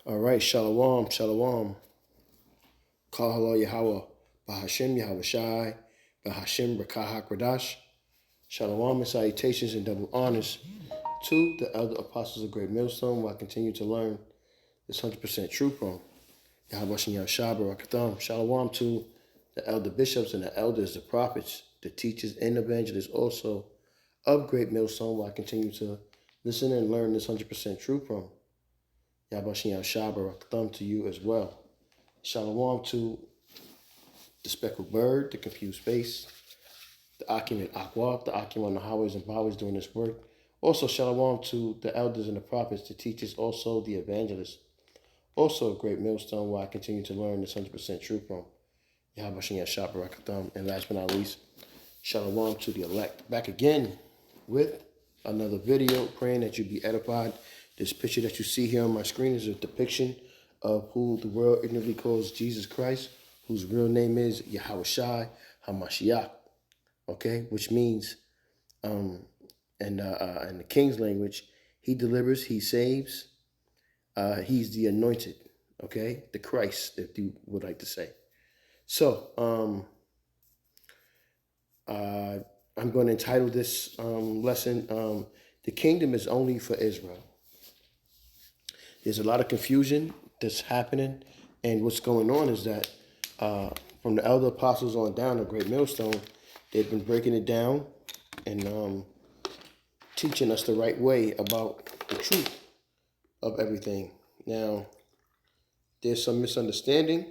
All right, Shalom, Shalom. Kal Halal Yahweh, Bahashem Yahweh Shai, Bahashem Rakah HaKradash. Shalom and salutations and double honors to the elder apostles of Great Millstone, while I continue to learn this 100% truth from Yahweh Shem Yahshua Barakatham. Shalom to the elder bishops and the elders, the prophets, the teachers, and evangelists also of Great Millstone, while I continue to listen and learn this 100% truth from Yahweh Shem Yahshua Barakatham to you as well. Shalom to the speckled bird, the confused face, the Akim and Aqua, the Akim on the highways and byways doing this work. Also, shalom to the elders and the prophets, the teachers, also the evangelists. Also, a great millstone where I continue to learn this 100% truth from Yahweh Shem Yahshua Barakatham. And last but not least, shalom to the elect. Back again with another video, praying that you be edified. This picture that you see here on my screen is a depiction of who the world ignorantly calls Jesus Christ, whose real name is Yahweh Shai HaMashiach, okay, which means, in the King's language, he delivers, he saves, he's the anointed, okay, the Christ, if you would like to say. So, I'm going to entitle this lesson, The Kingdom is Only for Israel. There's a lot of confusion that's happening, and what's going on is that from the elder apostles on down to Great Millstone, they've been breaking it down and teaching us the right way about the truth of everything. Now, there's some misunderstanding,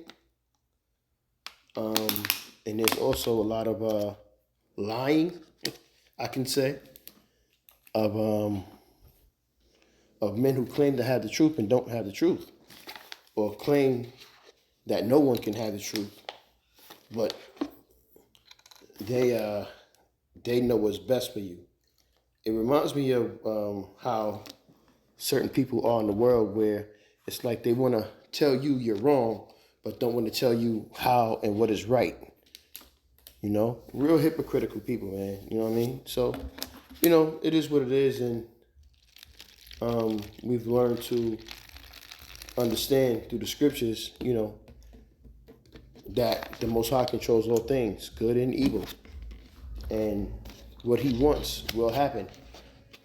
and there's also a lot of lying, I can say, of men who claim to have the truth and don't have the truth, or claim that no one can have the truth, but they know what's best for you. It reminds me of how certain people are in the world, where it's like they want to tell you you're wrong, but don't want to tell you how and what is right. You know, real hypocritical people, man. You know what I mean? So, you know, it is what it is, and we've learned to understand through the scriptures, you know, that the Most High controls all things, good and evil, and what He wants will happen.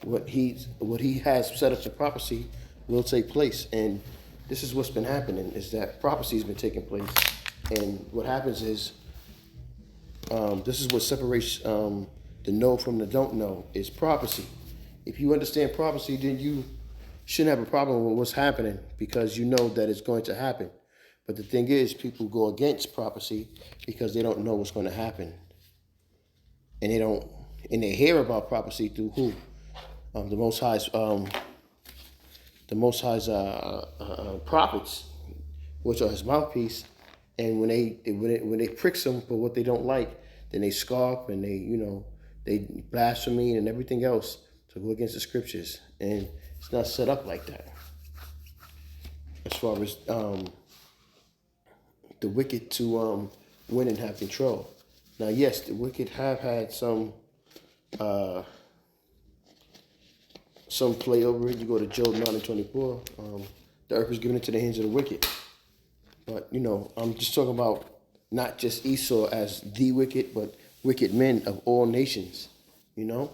What He has set up to prophecy will take place, and this is what's been happening: is that prophecy has been taking place, and what happens is this is what separates the know from the don't know is prophecy. If you understand prophecy, then you shouldn't have a problem with what's happening, because you know that it's going to happen. But the thing is, people go against prophecy because they don't know what's going to happen, and they hear about prophecy through who? The Most High's prophets, which are His mouthpiece. And when they prick them for what they don't like, then they scoff and they blaspheme and everything else to go against the scriptures. And it's not set up like that. As far as the wicked to win and have control. Now, yes, the wicked have had some play over it. You go to Job 9:24. The earth is given into the hands of the wicked. But, you know, I'm just talking about not just Esau as the wicked, but wicked men of all nations, you know?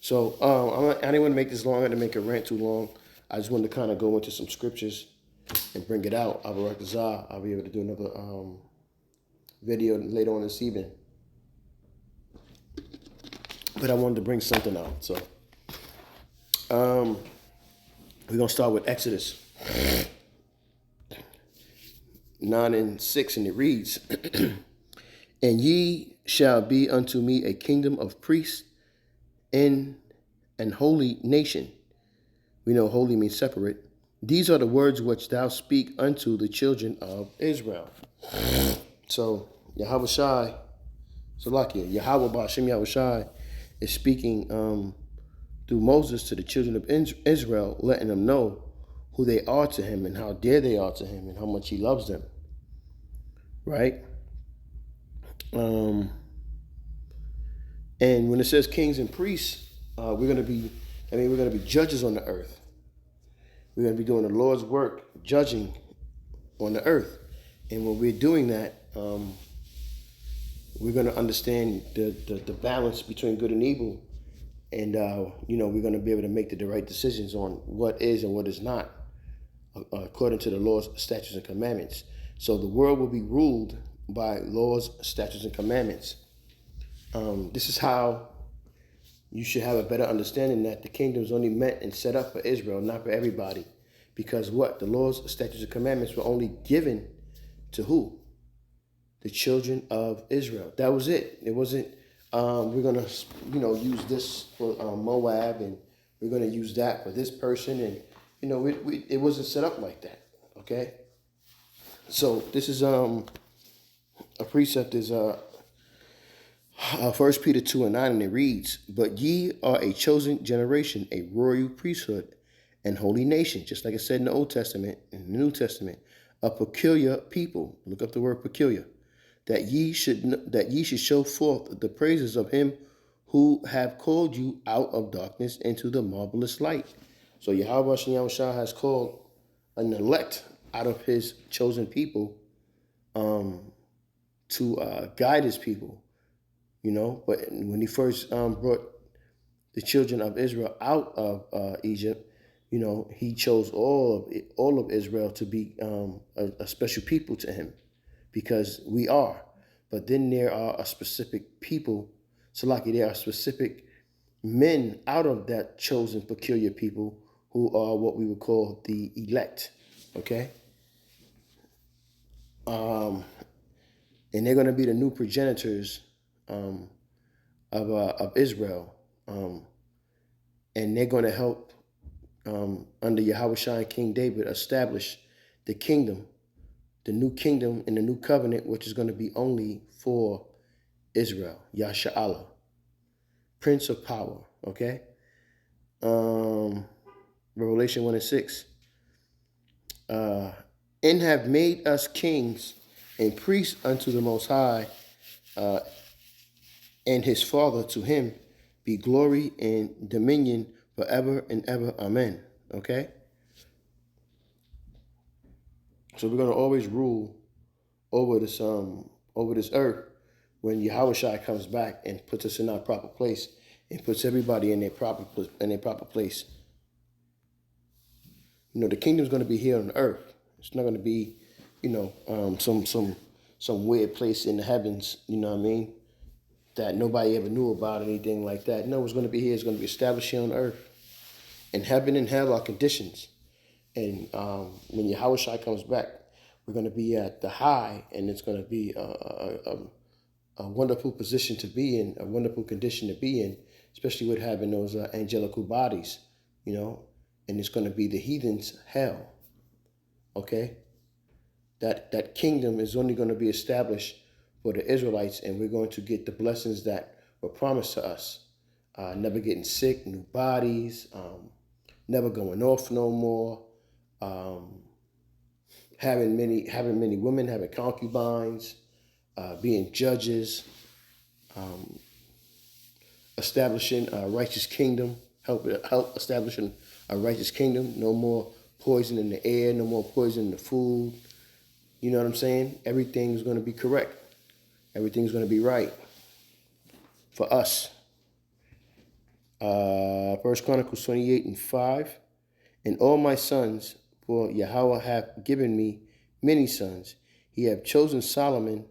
So I didn't want to make this long. I didn't make a rant too long. I just wanted to kind of go into some scriptures and bring it out. I'll be able to do another video later on this evening. But I wanted to bring something out. So we're going to start with Exodus 9:6, and it reads, And ye shall be unto me a kingdom of priests and an holy nation. We know holy means separate. These are the words which thou speak unto the children of Israel. So Yahweh Shai, Yahweh Ba'ashem Yahweh Shai is speaking through Moses to the children of Israel, letting them know who they are to Him and how dear they are to Him and how much He loves them. Right? And when it says kings and priests, we're going to be judges on the earth. We're going to be doing the Lord's work, judging on the earth. And when we're doing that, we're going to understand the balance between good and evil. And, we're going to be able to make the right decisions on what is and what is not, according to the laws, statutes, and commandments. So the world will be ruled by laws, statutes, and commandments. This is how you should have a better understanding that the kingdom is only meant and set up for Israel, not for everybody. Because what? The laws, statutes, and commandments were only given to who? The children of Israel. That was it. It wasn't, we're going to, use this for Moab, and we're going to use that for this person. And, it wasn't set up like that. Okay? So this is a precept is 1 Peter 2:9, and it reads, "But ye are a chosen generation, a royal priesthood, and holy nation," just like it said in the Old Testament and the New Testament, "a peculiar people." Look up the word peculiar. That ye should show forth the praises of him who have called you out of darkness into the marvelous light. So Yahweh Shah has called an elect out of his chosen people to guide his people. But when he first brought the children of Israel out of Egypt, he chose all of Israel to be a special people to him, because we are. But then there are a specific people, Salaki, there are specific men out of that chosen peculiar people who are what we would call the elect, okay? And they're going to be the new progenitors of Israel, and they're going to help under Yahweh Shai and King David establish the kingdom, the new kingdom and the new covenant, which is going to be only for Israel, Yasha'Allah, Prince of Power. Okay, Revelation 1:6, and have made us kings and priests unto the Most High, and his Father. To him be glory and dominion forever and ever. Amen. Okay? So we're going to always rule over this earth when Yahweh Shai comes back and puts us in our proper place and puts everybody in their proper place. The kingdom's going to be here on earth. It's not going to be, some weird place in the heavens, you know what I mean, that nobody ever knew about, anything like that. No, it's going to be here. It's going to be established here on earth. And heaven and hell are conditions. And when Yahweh Shai comes back, we're going to be at the high, and it's going to be a wonderful position to be in, a wonderful condition to be in, especially with having those angelical bodies, and it's going to be the heathens' hell. Okay? That kingdom is only going to be established for the Israelites, and we're going to get the blessings that were promised to us. Never getting sick, new bodies, never going off no more, having many women, having concubines, being judges, establishing a righteous kingdom, help establishing a righteous kingdom. No more poison in the air, no more poison in the food. You know what I'm saying? Everything's going to be correct. Everything's going to be right for us. 1 Chronicles 28:5, "And all my sons, for Yahweh hath given me many sons, he hath chosen Solomon,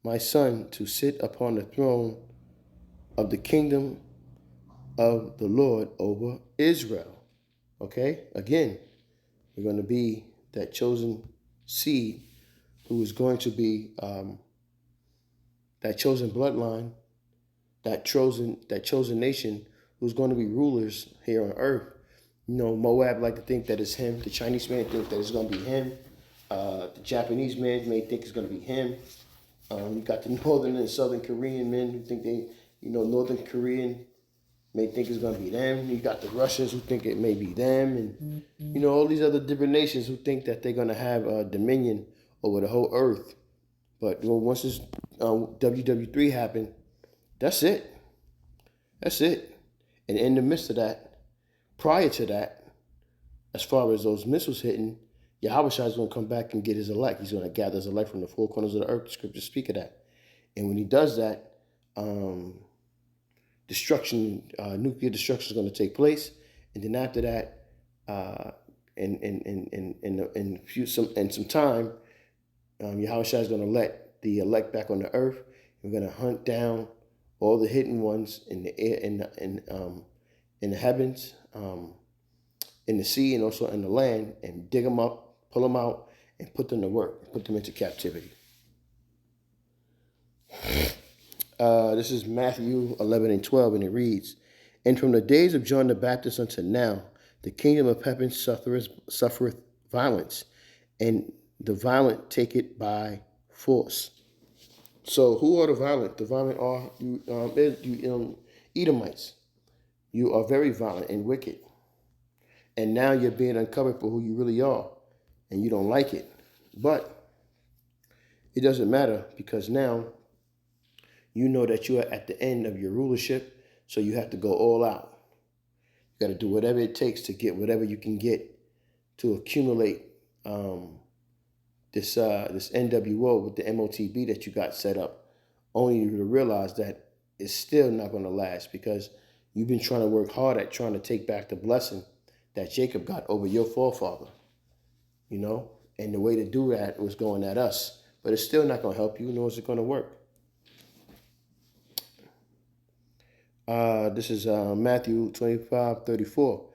my son, to sit upon the throne of the kingdom of the Lord over Israel." Okay? Again, we're going to be that chosen seed who is going to be that chosen bloodline, that chosen nation who's going to be rulers here on earth. Moab like to think that it's him. The Chinese man think that it's going to be him. The Japanese man may think it's going to be him. You got the Northern and Southern Korean men who think Northern Korean may think it's going to be them. You got the Russians who think it may be them. And, all these other different nations who think that they're going to have dominion over the whole earth. But once this WW3 happened, that's it. That's it. And in the midst of that, prior to that, as far as those missiles hitting, Yahweh Shai is going to come back and get his elect. He's going to gather his elect from the four corners of the earth. The scriptures speak of that. And when he does that, nuclear destruction is going to take place. And then after that, in some time, Yahweh Shai is going to let the elect back on the earth. We're going to hunt down all the hidden ones in the air, in the heavens, in the sea, and also in the land, and dig them up, pull them out, and put them to work, put them into captivity. This is Matthew 11 and 12, and it reads, "And from the days of John the Baptist unto now, the kingdom of heaven suffereth violence, and the violent take it by force." So who are the violent? The violent are you Edomites. You are very violent and wicked. And now you're being uncovered for who you really are. And you don't like it. But it doesn't matter, because now you know that you are at the end of your rulership. So you have to go all out. You got to do whatever it takes to get whatever you can get to accumulate this NWO with the MOTB that you got set up, only to realize that it's still not going to last, because you've been trying to work hard at trying to take back the blessing that Jacob got over your forefather, and the way to do that was going at us, but it's still not going to help you, nor is it going to work. This is Matthew 25:34.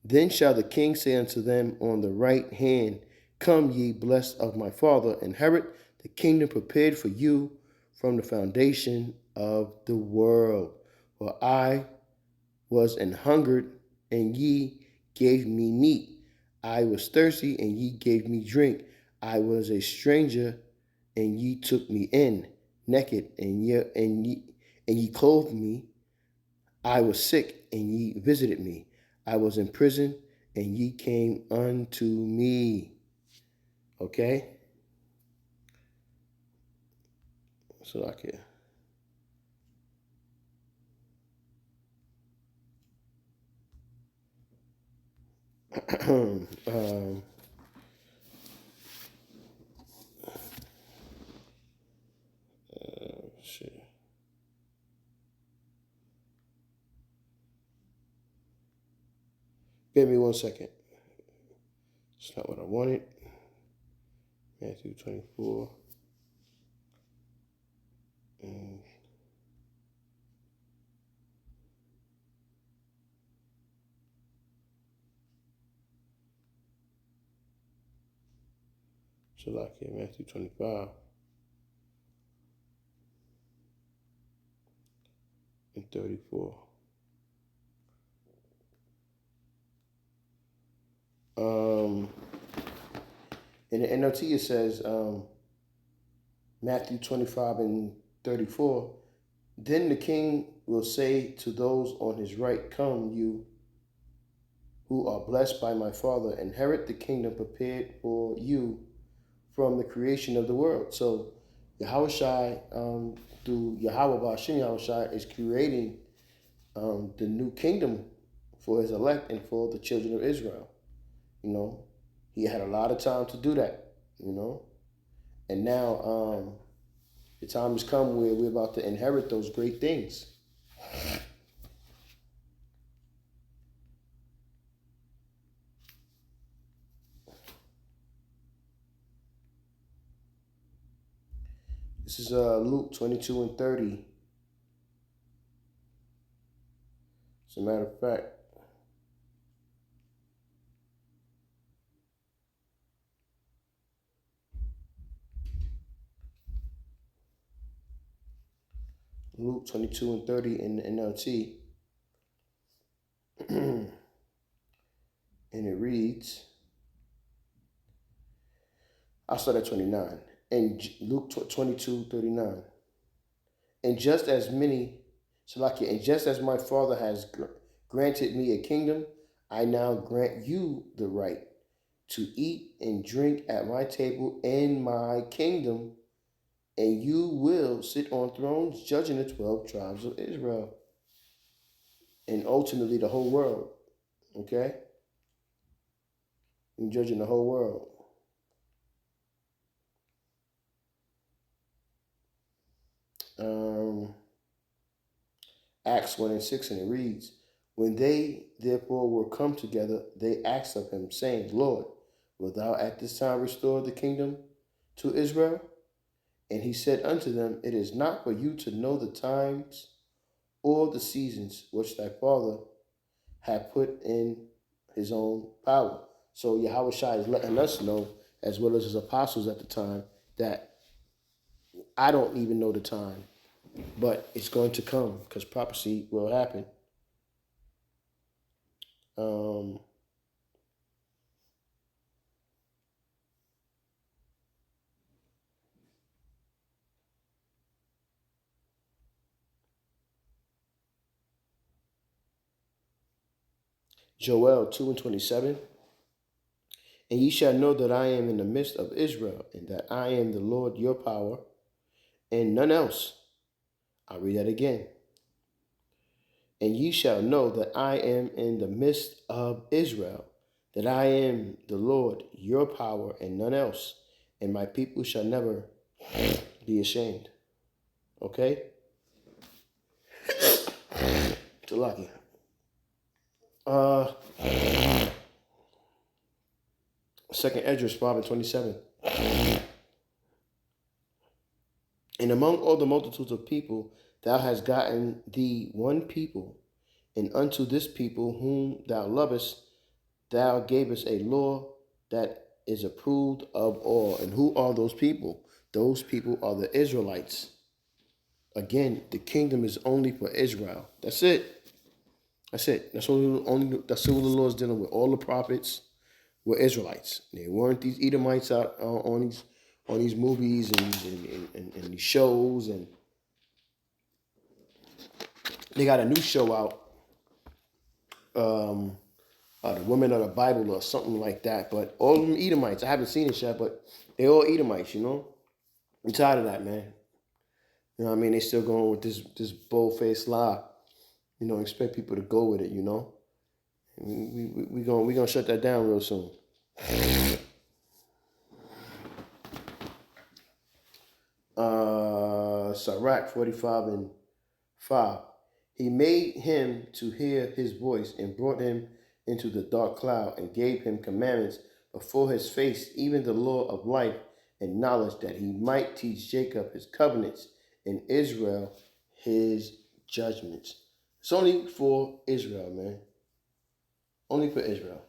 "Then shall the king say unto them on the right hand, Come ye blessed of my Father, inherit the kingdom prepared for you from the foundation of the world. For I was an hungered, and ye gave me meat. I was thirsty, and ye gave me drink. I was a stranger, and ye took me in. Naked, and ye clothed me. I was sick, and ye visited me. I was in prison, and ye came unto me." Okay? So like it. Shit. Give me 1 second. It's not what I wanted. Matthew 24. So like it, Matthew 25 and 34. In the NLT it says, Matthew 25 and 34, "Then the king will say to those on his right, Come, you who are blessed by my Father, inherit the kingdom prepared for you from the creation of the world." So Yahweh Shai, through Yahweh Ba'ashim Yahweh Shai, is creating the new kingdom for his elect and for the children of Israel. He had a lot of time to do that, and now the time has come where we're about to inherit those great things. This is Luke 22 and 30. As a matter of fact, Luke 22 and 30 in the NLT. And it reads, I'll start at 29. And Luke 22:39. And just as my Father has granted me a kingdom, I now grant you the right to eat and drink at my table in my kingdom, and you will sit on thrones judging the 12 tribes of Israel, and ultimately the whole world. Okay? You're judging the whole world. Acts 1 and 6, and it reads, When they therefore were come together, they asked of him, saying, Lord, wilt thou at this time restore the kingdom to Israel? And he said unto them, It is not for you to know the times or the seasons which thy father had put in his own power. So Yahweh Shai is letting us know, as well as his apostles at the time, that I don't even know the time, but it's going to come because prophecy will happen. Joel 2 and 27. And ye shall know that I am in the midst of Israel, and that I am the Lord your power, and none else. I'll read that again. And ye shall know that I am in the midst of Israel, that I am the Lord your power, and none else. And my people shall never be ashamed. Okay? Talaki. Second Esdras 5 and 27. And among all the multitudes of people, thou hast gotten thee one people, and unto this people whom thou lovest, thou gavest a law that is approved of all. And who are those people? Those people are the Israelites. Again, the kingdom is only for Israel. That's it. That's it. That's who the Lord's dealing with. All the prophets were Israelites. They weren't these Edomites out on these movies and these shows. And they got a new show out, the Women of the Bible or something like that. But all of them Edomites. I haven't seen it yet, but they all Edomites. I'm tired of that, man. You know what I mean? They still going with this bold-faced lie. Expect people to go with it. We gonna shut that down real soon. Sirach 45 and 5. He made him to hear his voice and brought him into the dark cloud and gave him commandments before his face, even the law of life and knowledge, that he might teach Jacob his covenants and Israel his judgments. It's only for Israel, man. Only for Israel.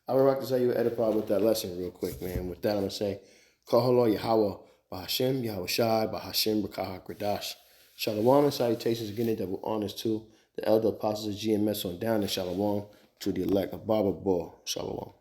I would like to say you were edified with that lesson real quick, man. With that, I'm going to say, Kahalo Yahweh, Bahashem, Yahweh Shai, Bahashem, Brakah Kradash. Shalom and salutations again in double honors to the elder apostles of GMS on down, and shalom to the elect of Baba Ball. Shalom.